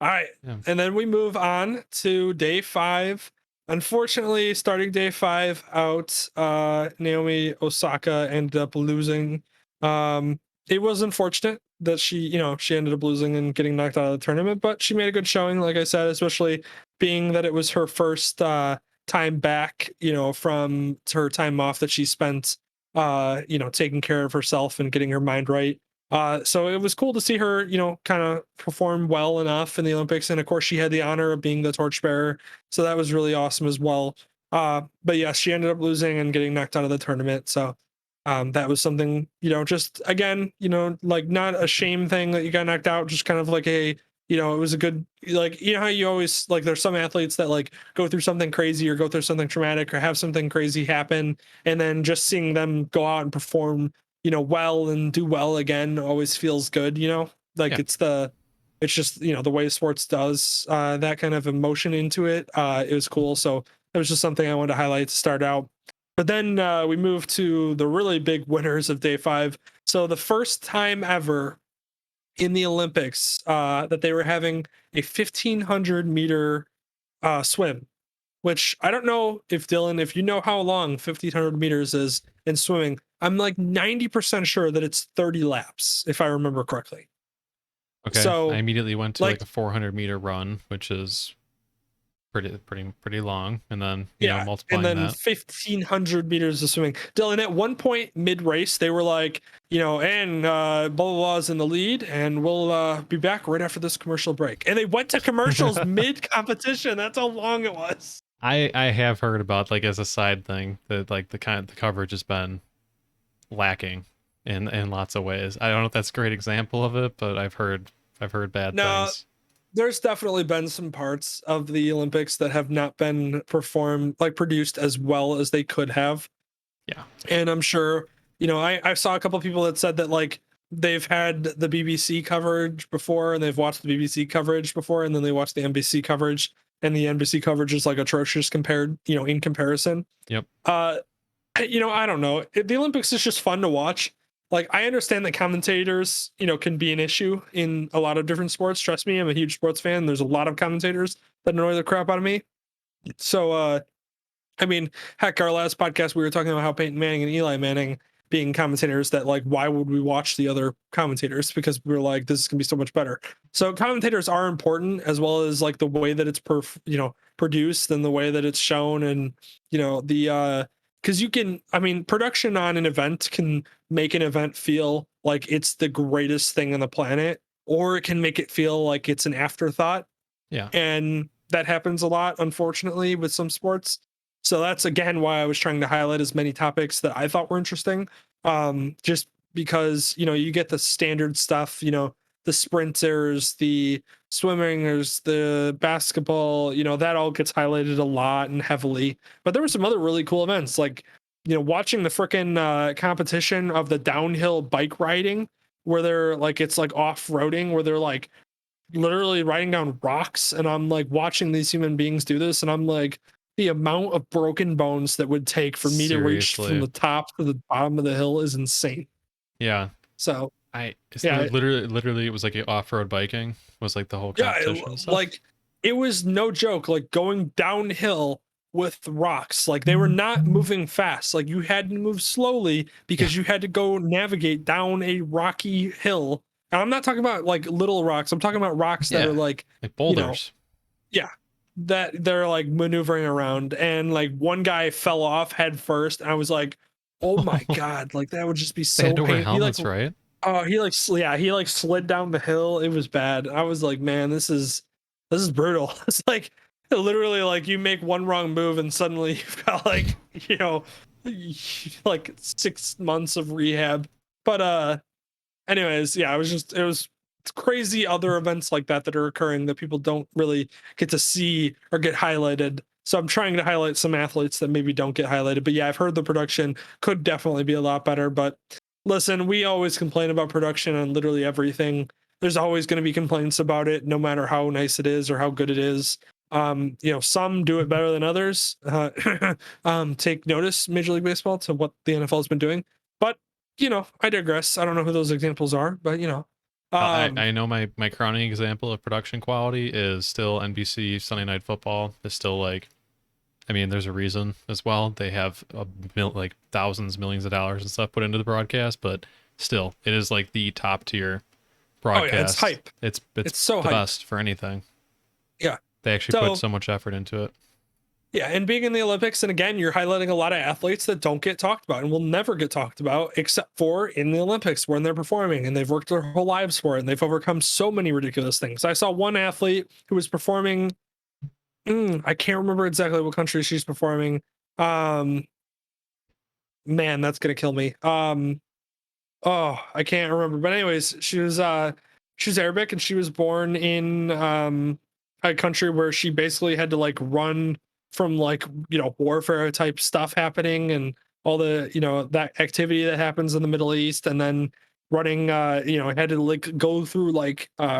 All right. Yeah. And then we move on to day 5. Unfortunately, starting day 5 out, Naomi Osaka ended up losing. It was unfortunate that she ended up losing and getting knocked out of the tournament, but she made a good showing, like I said, especially being that it was her first time back, from her time off that she spent, taking care of herself and getting her mind right. So it was cool to see her, kind of perform well enough in the Olympics. And of course, she had the honor of being the torchbearer. So that was really awesome as well. But yes, she ended up losing and getting knocked out of the tournament. So that was something, just again, like not a shame thing that you got knocked out, just kind of like it was a good, like, how you always, like, there's some athletes that like go through something crazy or go through something traumatic or have something crazy happen. And then just seeing them go out and perform well and do well again always feels good, like Yeah. it's just, the way sports does that kind of emotion into it. It was cool. So it was just something I wanted to highlight to start out. But then we moved to the really big winners of day 5. So the first time ever in the Olympics that they were having a 1500-meter swim, which I don't know if Dylan, if you know how long 1500 meters is in swimming. I'm like 90% sure that it's 30 laps, if I remember correctly. Okay. I So, immediately went to like like, a 400-meter run, which is pretty long, and then yeah, and multiplying then that. 1500 meters of swimming. Dylan, at one point mid race, they were like, and blah blah blah's in the lead, and we'll be back right after this commercial break. And they went to commercials mid competition. That's how long it was. I have heard about, like, as a side thing, that like the coverage has been lacking in lots of ways. I don't know if that's a great example of it, but I've heard bad No, things. there's definitely been some parts of the Olympics that have not been produced as well as they could have. Yeah. And I'm sure, I saw a couple of people that said that like they've had the BBC coverage before and they've watched the BBC coverage before and then they watched the NBC coverage and the NBC coverage is like atrocious compared, in comparison. Yep. I don't know. The Olympics is just fun to watch. Like, I understand that commentators, can be an issue in a lot of different sports. Trust me, I'm a huge sports fan. There's a lot of commentators that annoy the crap out of me. So, I mean, heck, our last podcast, we were talking about how Peyton Manning and Eli Manning being commentators that, like, why would we watch the other commentators? Because we are like, this is going to be so much better. So commentators are important, as well as like the way that it's produced and the way that it's shown. And, because production on an event can make an event feel like it's the greatest thing on the planet, or it can make it feel like it's an afterthought. Yeah. And that happens a lot, unfortunately, with some sports. So that's again why I was trying to highlight as many topics that I thought were interesting. Just because, you get the standard stuff, the sprinters, the swimmers, the basketball, that all gets highlighted a lot and heavily. But there were some other really cool events, like, watching the freaking competition of the downhill bike riding, where they're like, it's like off-roading, where they're like literally riding down rocks. And I'm like watching these human beings do this. And I'm like, the amount of broken bones that would take for me to reach from Seriously. the top to the bottom of the hill is insane. Yeah. So, It's yeah, literally it was like off-road biking was like the whole competition and stuff. like it was no joke, like going downhill with rocks. Like they were not moving fast. Like you had to move slowly Yeah. because you had to go navigate down a rocky hill. And I'm not talking about like little rocks. I'm talking about rocks that are Yeah. like, Like boulders. yeah, that they're like maneuvering around. And like one guy fell off head first. And I was like, oh my God, like that would just be They had so to wear painful. helmets, right? Oh, he like slid down the hill. It was bad. I was like, man, this is brutal. It's like literally like you make one wrong move and suddenly you've got like, like 6 months of rehab. But anyways, yeah, it's crazy other events like that are occurring that people don't really get to see or get highlighted. So I'm trying to highlight some athletes that maybe don't get highlighted. But yeah, I've heard the production could definitely be a lot better. But listen, we always complain about production on literally everything. There's always going to be complaints about it, no matter how nice it is or how good it is. Some do it better than others. Take notice, Major League Baseball, to what the NFL has been doing. But I digress. I don't know who those examples are, but I know my crowning example of production quality is still NBC Sunday Night Football. Is still like, I mean, there's a reason as well. They have like thousands, millions of dollars and stuff put into the broadcast, but still, it is like the top tier Oh yeah, it's broadcast. hype. It's It's so the hype. best for anything. Yeah. They actually put So so much effort into it. yeah, and being in the Olympics, and again, you're highlighting a lot of athletes that don't get talked about and will never get talked about except for in the Olympics when they're performing and they've worked their whole lives for it and they've overcome so many ridiculous things. I saw one athlete who was performing. I can't remember exactly what country she's performing. Um, man, that's gonna kill me. Oh, I can't remember. But anyways, she's Arabic and she was born in a country where she basically had to like run from like, warfare type stuff happening and all the, that activity that happens in the Middle East, and then running had to like go through like what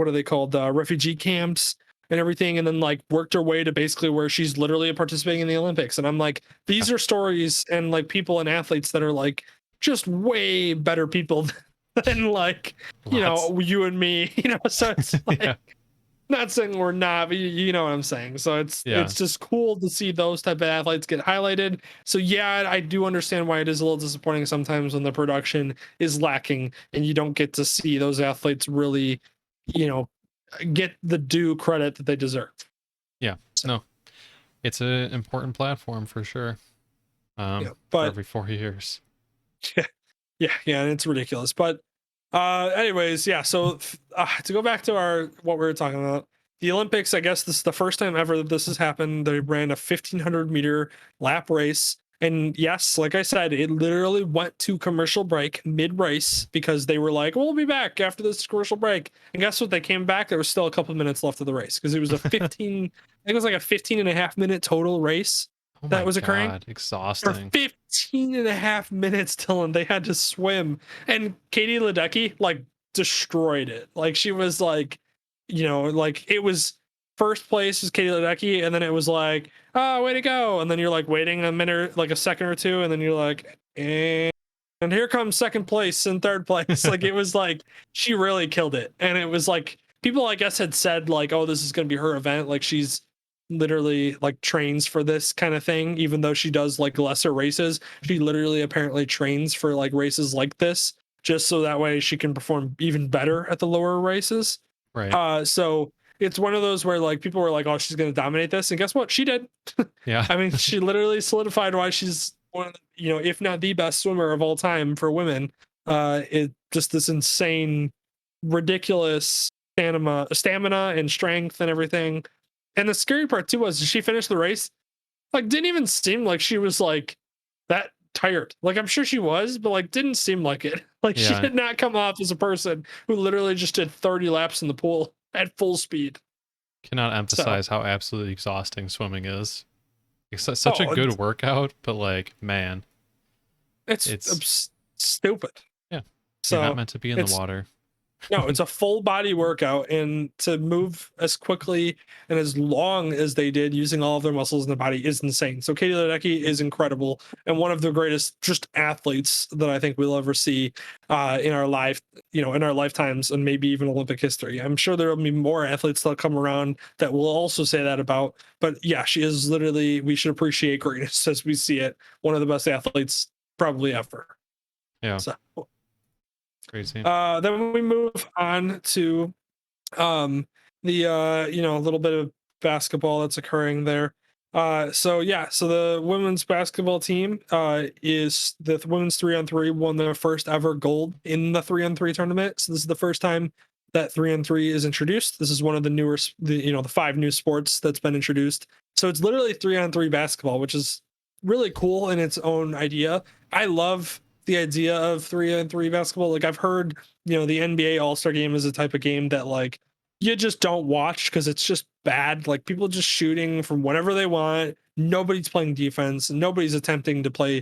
are they called? Refugee camps and everything, and then like worked her way to basically where she's literally participating in the Olympics. And I'm like, these are stories and like people and athletes that are like just way better people than like Lots. you and me. So it's like, Yeah. not saying we're not, but you know what I'm saying. So it's Yeah. just cool to see those type of athletes get highlighted. So yeah, I do understand why it is a little disappointing sometimes when the production is lacking and you don't get to see those athletes really, you know get the due credit that they deserve. Yeah. So, No, it's an important platform for sure. yeah, For but every 4 years. yeah, and it's ridiculous. But anyways, yeah, so to go back to our what we were talking about, the Olympics, I guess this is the first time ever that this has happened. They ran a 1,500-meter lap race, and yes, like I said, it literally went to commercial break mid-race because they were like, we'll be back after this commercial break. And guess what? They came back, there was still a couple minutes left of the race because it was a 15 I think it was like a 15 and a half minute total race Oh that my was occurring god, for exhausting. 15 and a half minutes, Dylan. They had to swim. And Katie Ledecky, like, destroyed it. Like, she was like, like, it was first place is Katie Ledecky, and then it was like, oh, way to go. And then you're like waiting a minute, like a second or two, and then you're like, and here comes second place and third place. Like, it was like, she really killed it. And it was like, people, I guess, had said, like, oh, this is going to be her event. Like, she's literally like trains for this kind of thing, even though she does like lesser races. She literally apparently trains for like races like this just so that way she can perform even better at the lower races. Right. So it's one of those where like people were like, oh, she's going to dominate this, and guess what, she did. Yeah. I mean, she literally solidified why she's one of the, if not the best swimmer of all time for women. It just this insane, ridiculous stamina and strength and everything. And the scary part too was she finished the race, like didn't even seem like she was like that tired. Like I'm sure she was, but like didn't seem like it. Like she Yeah. did not come off as a person who literally just did 30 laps in the pool at full speed. Cannot So, emphasize how absolutely exhausting swimming is. It's such a oh, good workout, but like, man, it's it's stupid. yeah. You're not So meant to be in the it's water. no, it's a full body workout, and to move as quickly and as long as they did using all of their muscles in the body is insane. So Katie Ledecky is incredible and one of the greatest just athletes that I think we'll ever see in our life, in our lifetimes, and maybe even Olympic history. I'm sure there will be more athletes that come around that will also say that about. But yeah, she is literally. We should appreciate greatness as we see it. One of the best athletes probably ever. Yeah. So. Crazy. Then we move on to the a little bit of basketball that's occurring there. So the women's basketball team is the women's 3-on-3 won their first ever gold in the 3-on-3 tournament. So this is the first time that 3-on-3 is introduced. This is one of the newer the 5 new sports that's been introduced. So it's literally 3-on-3 basketball, which is really cool in its own idea. I love the idea of 3-on-3 basketball. Like I've heard, the NBA All-Star game is a type of game that like you just don't watch because it's just bad. Like people just shooting from whatever they want. Nobody's playing defense. Nobody's attempting to play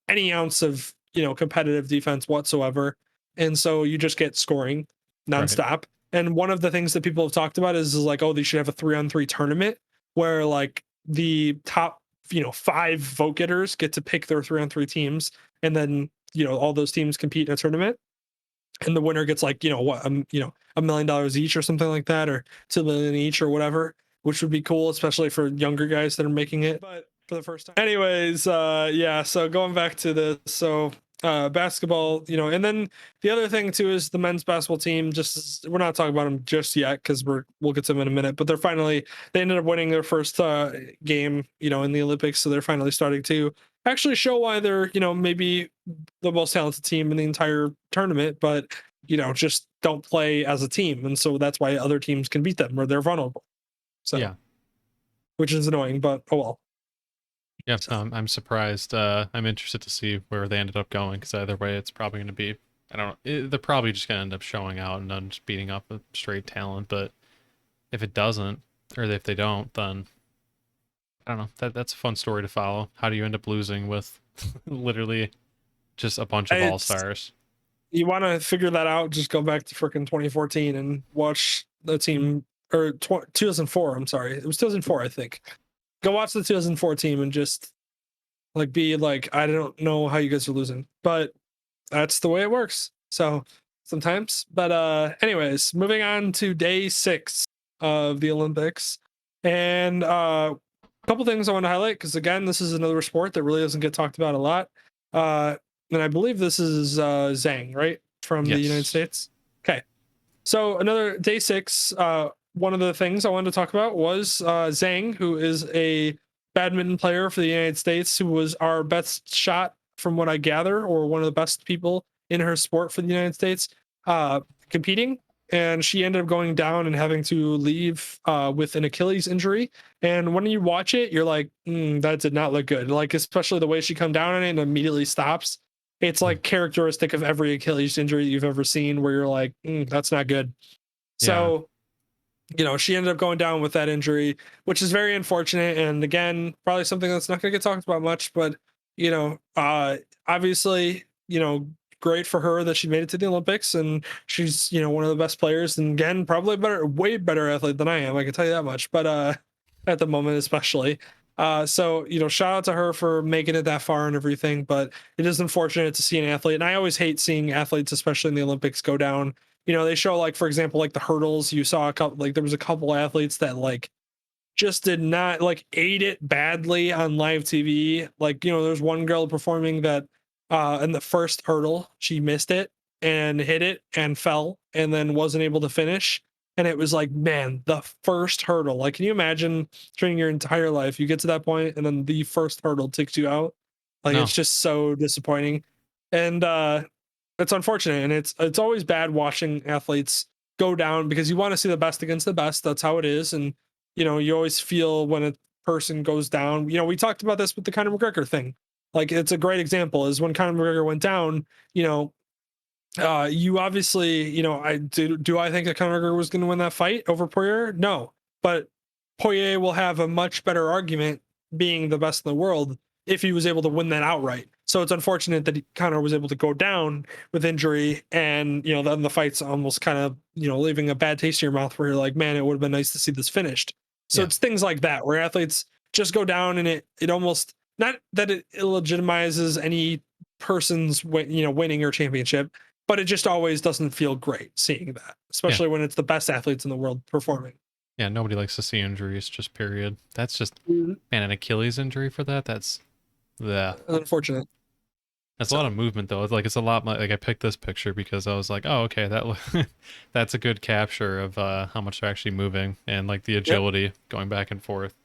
any ounce of, competitive defense whatsoever. And so you just get scoring Right. nonstop. And one of the things that people have talked about is like, oh, they should have a 3-on-3 tournament where like the top, 5 vote getters get to pick their 3-on-3 teams. And then, all those teams compete in a tournament. and the winner gets like, what, $1 million each or something like that, or 2 million each or whatever, which would be cool, especially for younger guys that are making it but for the first time. Anyways, yeah, so going back to this, so basketball, and then the other thing too is the men's basketball team, we're not talking about them just yet because we'll get to them in a minute, but they ended up winning their first game, in the Olympics, so they're finally starting to actually show why they're, maybe the most talented team in the entire tournament, but just don't play as a team, and so that's why other teams can beat them or they're vulnerable. So Yeah. which is annoying, but oh well. Yeah, I'm surprised. I'm interested to see where they ended up going, because either way, it's probably going to be, I don't know, they're probably just going to end up showing out and then just beating up a straight talent. But if it doesn't, or if they don't, then I don't know. That's a fun story to follow. How do you end up losing with literally just a bunch of all stars? You want to figure that out? Just go back to freaking 2014 and watch the team, or 2004. I'm sorry, it was 2004, I think. Go watch the 2004 team and just be like, I don't know how you guys are losing, but that's the way it works. So sometimes, but anyways, moving on to day 6 of the Olympics, and a couple things I want to highlight, because again, this is another sport that really doesn't get talked about a lot. And I believe this is Zhang, right, from the United Yes. States. Okay, so another day 6. One of the things I wanted to talk about was Zhang, who is a badminton player for the United States, who was our best shot from what I gather, or one of the best people in her sport for the United States, competing. And she ended up going down and having to leave with an Achilles injury. And when you watch it, you're like, that did not look good. Like, especially the way she come down on it and immediately stops. It's like characteristic of every Achilles injury you've ever seen, where you're like, that's not good. Yeah. So, she ended up going down with that injury, which is very unfortunate. And again, probably something that's not going to get talked about much, but, obviously, great for her that she made it to the Olympics, and she's, one of the best players. And again, probably way better athlete than I am. I can tell you that much, but, at the moment, especially. So, shout out to her for making it that far and everything, but it is unfortunate to see an athlete. And I always hate seeing athletes, especially in the Olympics, go down. They show, like, for example, like the hurdles. You saw a couple, like there was a couple athletes that just did not, ate it badly on live TV. There's one girl performing that in the first hurdle, she missed it and hit it and fell and then wasn't able to finish. And it was like, man, the first hurdle. Like, can you imagine training your entire life? You get to that point and then the first hurdle takes you out. It's No. just so disappointing. And it's unfortunate. And it's always bad watching athletes go down, because you want to see the best against the best. That's how it is. And you always feel when a person goes down. We talked about this with the Conor McGregor thing. It's a great example, is when Conor McGregor went down, you obviously, do I think that Conor McGregor was going to win that fight over Poirier? No, but Poirier will have a much better argument being the best in the world if he was able to win that outright. So it's unfortunate that Conor was able to go down with injury, and then the fight's almost kind of leaving a bad taste in your mouth, where you're like, man, it would have been nice to see this finished. So it's things like that where athletes just go down, and it almost, not that it illegitimizes any person's winning or championship, but it just always doesn't feel great seeing that, especially when it's the best athletes in the world performing. Yeah, nobody likes to see injuries, just period. That's just, man, an Achilles injury for that? That's Unfortunate. a lot of movement, though. It's a lot, like I picked this picture because I was like, oh, okay, that's a good capture of how much they're actually moving, and like the agility going back and forth.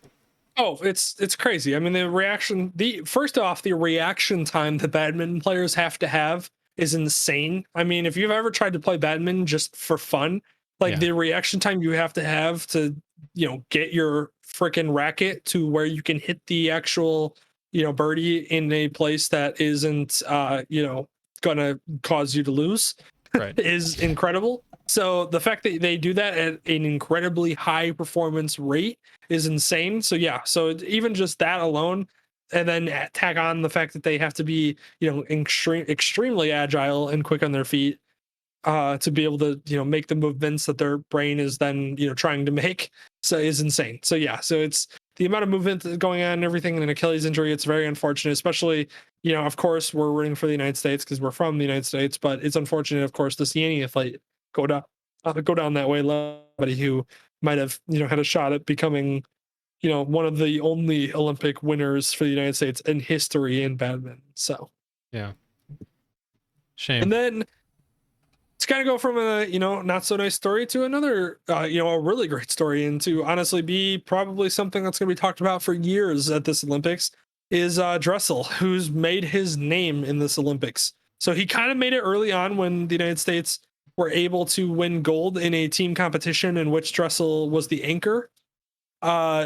Oh, it's crazy. I mean, first off, the reaction time that badminton players have to have is insane. I mean, if you've ever tried to play badminton just for fun, the reaction time you have to, get your freaking racket to where you can hit the actual, birdie in a place that isn't, gonna cause you to lose, Right. is incredible. So the fact that they do that at an incredibly high performance rate is insane. So yeah, so even just that alone, and then tag on the fact that they have to be, extremely agile and quick on their feet, to be able to, make the movements that their brain is then, trying to make, so is insane. So yeah, so it's the amount of movement that's going on and everything, and an Achilles injury, it's very unfortunate, especially of course, we're rooting for the United States because we're from the United States, but it's unfortunate, of course, to see any athlete go down go down that way. Somebody who might have had a shot at becoming one of the only Olympic winners for the United States in history in badminton. So Yeah. Shame. and then to kind of go from a not so nice story to another a really great story, and to honestly be probably something that's going to be talked about for years at this Olympics is Dressel, who's made his name in this Olympics. So he kind of made it early on when the United States were able to win gold in a team competition in which Dressel was the anchor.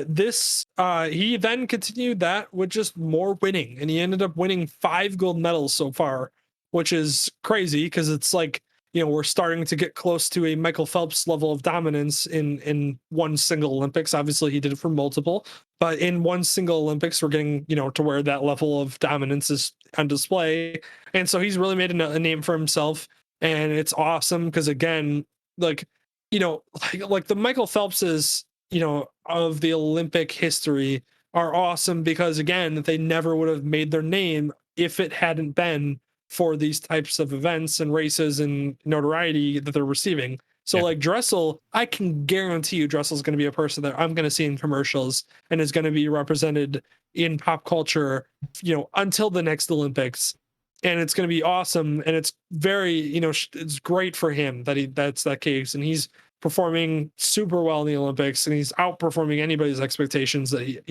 This he then continued that with just more winning, and he ended up winning 5 gold medals so far, which is crazy because it's like we're starting to get close to a Michael Phelps level of dominance in one single Olympics. Obviously he did it for multiple, but in one single Olympics we're getting to where that level of dominance is on display. And so he's really made a name for himself, and it's awesome because again, like like the Michael Phelps's of the Olympic history are awesome because again, they never would have made their name if it hadn't been for these types of events and races and notoriety that they're receiving. So Yeah. like Dressel, I can guarantee you Dressel's going to be a person that I'm going to see in commercials and is going to be represented in pop culture, until the next Olympics. And it's going to be awesome, and it's very, it's great for him that that's that case, and he's performing super well in the Olympics, and he's outperforming anybody's expectations that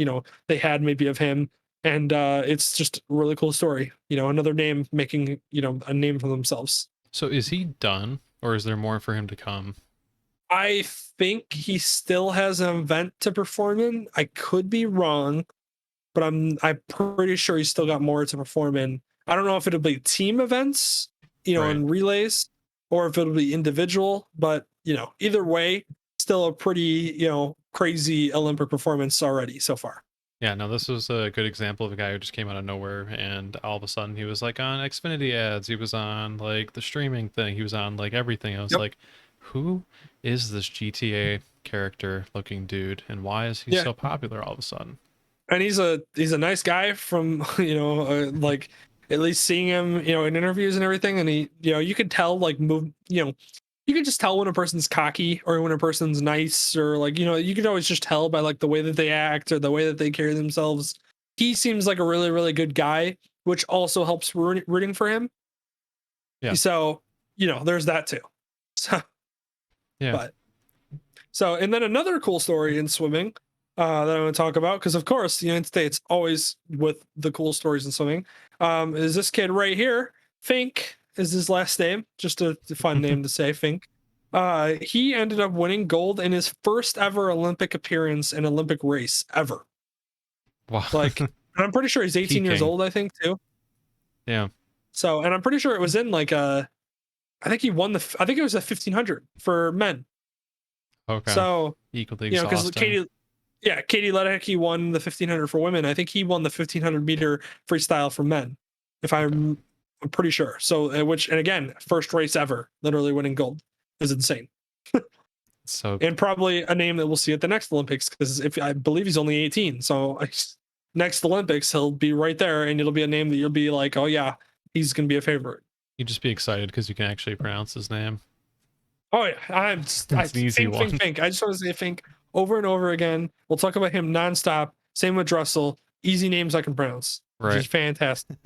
they had maybe of him. And it's just a really cool story. Another name making a name for themselves. So is he done, or is there more for him to come? I think he still has an event to perform in. I could be wrong, but I'm pretty sure he's still got more to perform in. I don't know if it'll be team events, Right. and relays, or if it'll be individual, but either way, still a pretty, crazy Olympic performance already so far. Yeah, no, this was a good example of a guy who just came out of nowhere, and all of a sudden he was like on Xfinity ads, he was on like the streaming thing, he was on like everything. I was Yep. like, who is this GTA character looking dude, and why is he Yeah. so popular all of a sudden? And he's a nice guy from like at least seeing him in interviews and everything, and he you could tell like move you can just tell when a person's cocky or when a person's nice, or like you could always just tell by like the way that they act or the way that they carry themselves. He seems like a really, really good guy, which also helps rooting for him. Yeah. So there's that too. So Yeah. but so, and then another cool story in swimming that I want to talk about, because of course the United States always with the cool stories in swimming, is this kid right here. Fink is his last name, just a fun name to say, Fink. He ended up winning gold in his first ever Olympic appearance in Olympic race ever. Wow. Like, and I'm pretty sure he's 18 years Peaking. old, I think too. Yeah. So, and I'm pretty sure it was in like I think he won I think it was a 1500 for men. Okay. So Equally because exhausting. Katie Ledecky won the 1500 for women. I think he won the 1500 meter freestyle for men, if I'm pretty sure. So which, and again, first race ever, literally winning gold, is insane. So And probably a name that we'll see at the next Olympics, because if I believe he's only 18, so next Olympics he'll be right there, and it'll be a name that you'll be like, oh yeah, he's gonna be a favorite. you just be excited because you can actually pronounce his name. Oh yeah, I an easy one. Fink. I just want to say Fink over and over again. We'll talk about him nonstop. Same with Dressel. Easy names I can pronounce. Right. Just fantastic.